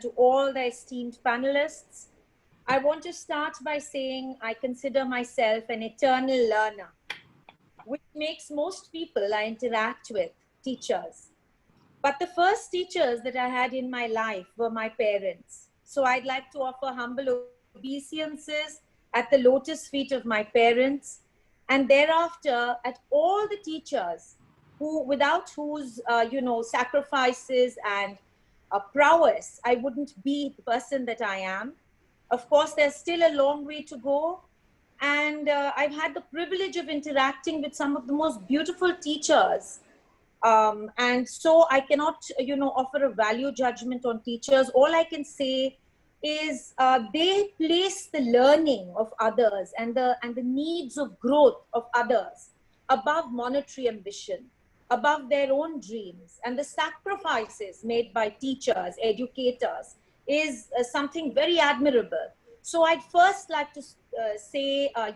to all the esteemed panelists. I want to start by saying I consider myself an eternal learner, which makes most people I interact with teachers. But the first teachers that I had in my life were my parents. So I'd like to offer humble obeisances at the lotus feet of my parents, and thereafter at all the teachers who, without whose, sacrifices and prowess, I wouldn't be the person that I am. Of course, there's still a long way to go. And I've had the privilege of interacting with some of the most beautiful teachers, and so I cannot, offer a value judgment on teachers. All I can say is they place the learning of others and the needs of growth of others above monetary ambition, above their own dreams, and the sacrifices made by teachers, educators, is something very admirable. So I'd first like to say, I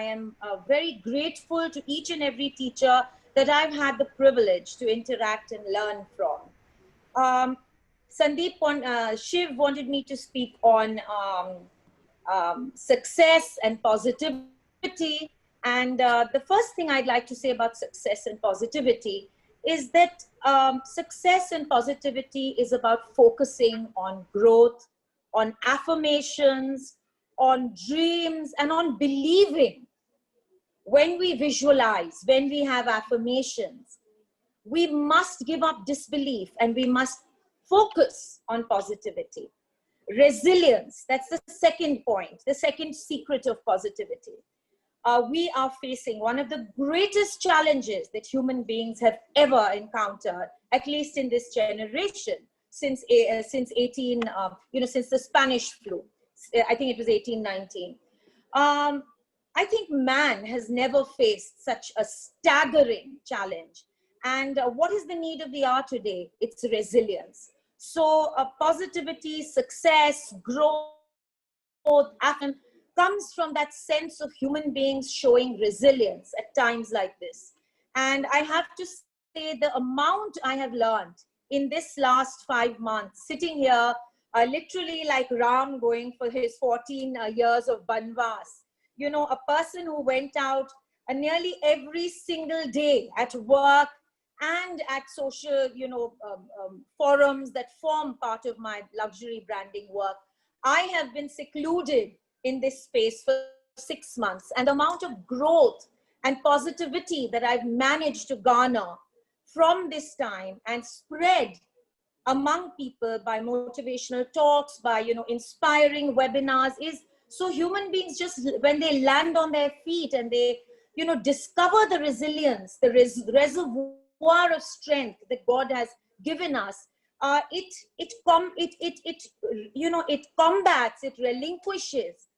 am very grateful to each and every teacher that I've had the privilege to interact and learn from. Shiv wanted me to speak on success and positivity. And the first thing I'd like to say about success and positivity is that success and positivity is about focusing on growth, on affirmations, on dreams, and on believing. When we visualize, when we have affirmations, we must give up disbelief and we must focus on positivity. Resilience, that's the second point, the second secret of positivity. We are facing one of the greatest challenges that human beings have ever encountered, at least in this generation, since since the Spanish flu. I think it was 1819. I think man has never faced such a staggering challenge. And what is the need of the hour today? It's resilience. So positivity, success, growth, action comes from that sense of human beings showing resilience at times like this. And I have to say the amount I have learned in this last 5 months, sitting here, literally like Ram going for his 14 years of Banvas. A person who went out nearly every single day at work and at social, forums that form part of my luxury branding work. I have been secluded in this space for 6 months, and the amount of growth and positivity that I've managed to garner from this time and spread among people by motivational talks, by, inspiring webinars is, so human beings just, when they land on their feet and they, discover the resilience, the reservoir of strength that God has given us, it combats, it relinquishes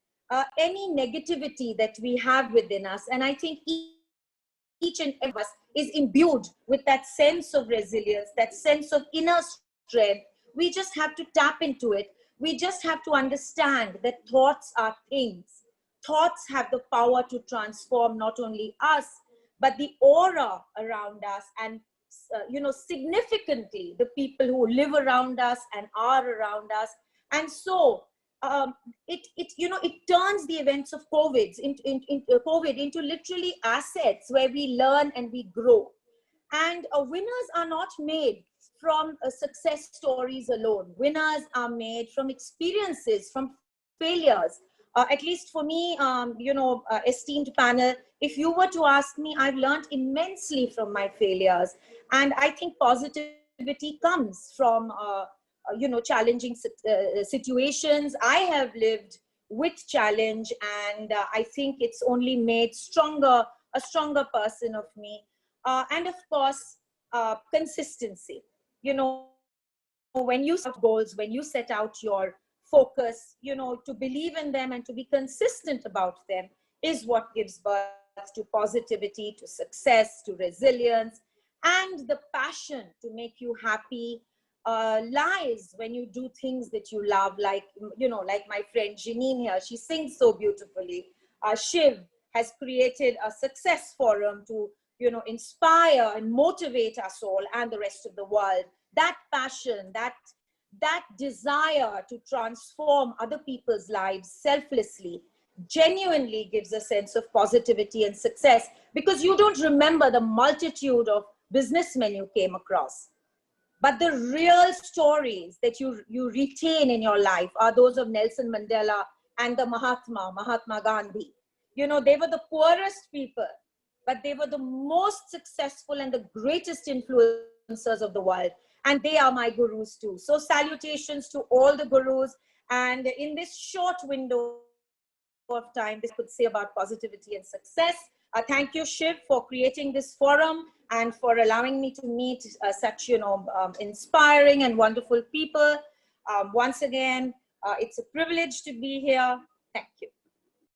any negativity that we have within us. And I think each and every of us is imbued with that sense of resilience, that sense of inner strength. We just have to tap into it. We just have to understand that thoughts are things. Thoughts have the power to transform not only us, but the aura around us, and significantly the people who live around us and are around us. And so it turns the events of COVID into literally assets where we learn and we grow. And winners are not made from success stories alone. Winners are made from experiences, from failures. At least for me, esteemed panel, if you were to ask me, I've learned immensely from my failures. And I think positivity comes from, challenging situations. I have lived with challenge, and I think it's only made a stronger person of me. And of course, consistency. When you set goals, when you set out your focus, to believe in them and to be consistent about them is what gives birth to positivity, to success, to resilience, and the passion to make you happy lies when you do things that you love, like my friend Janine here. She sings so beautifully. Shiv has created a success forum to inspire and motivate us all and the rest of the world. That passion, that that desire to transform other people's lives selflessly genuinely gives a sense of positivity and success, because you don't remember the multitude of businessmen you came across. But the real stories that you retain in your life are those of Nelson Mandela and the Mahatma Gandhi. You know, they were the poorest people, but they were the most successful and the greatest influencers of the world. And they are my gurus too. So salutations to all the gurus. And in this short window of time, this could say about positivity and success. Thank you, Shiv, for creating this forum and for allowing me to meet such, inspiring and wonderful people. Once again, it's a privilege to be here. Thank you.